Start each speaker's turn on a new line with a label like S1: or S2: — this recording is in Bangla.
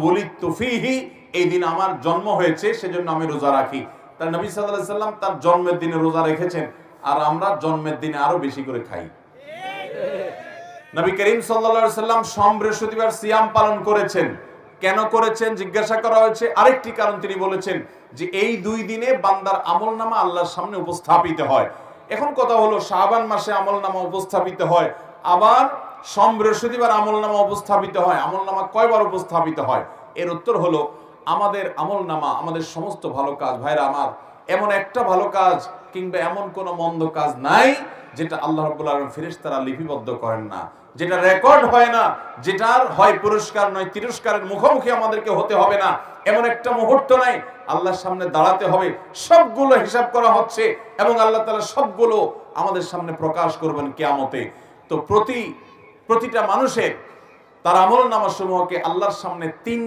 S1: বুলিতু ফীহি, এই দিন আমার জন্ম হয়েছে সেজন্য আমি রোজা রাখি। তার নবী সাল্লাল্লাহু আলাইহি সাল্লাম তার জন্মের দিনে রোজা রেখেছেন, আর আমরা জন্মের দিনে আরো বেশি করে খাই। নবী করিম সাল্লাল্লাহু আলাইহি সাল্লাম সোম বৃহস্পতিবার সিয়াম পালন করেছেন। কেন করেছেন জিজ্ঞাসা করা হয়েছে, আরেকটি কারণ তিনি বলেছেন যে এই দুই দিনে বান্দার আমলনামা আল্লাহর সামনে উপস্থাপিত হয়। এখন কথা হলো, শাবান মাসে আমলনামা উপস্থাপিত হয়, আবার সোম বৃহস্পতিবার আমলনামা উপস্থাপিত হয়, আমলনামা কয়বার উপস্থাপিত হয়? এর উত্তর হলো, আমাদের আমলনামা, আমাদের সমস্ত ভালো কাজ, ভাইরা আমার, এমন একটা ভালো কাজ কিংবা এমন কোন মন্দ কাজ নাই যেটা আল্লাহ রাব্বুল আলামিন ফেরেশতারা লিপিবদ্ধ করেন না, যেটা রেকর্ড হয় না, যেটার হয় পুরস্কার নয় তিরস্কারের মুখোমুখি আমাদেরকে হতে হবে না, এমন একটা মুহূর্ত নাই। আল্লাহর সামনে দাঁড়াতে হবে, সবগুলো হিসাব করা হচ্ছে এবং আল্লাহ তাআলা সবগুলো আমাদের সামনে প্রকাশ করবেন কিয়ামতে। তো প্রতিটা মানুষের তার আমলনামা সমূহকে আল্লাহর সামনে তিন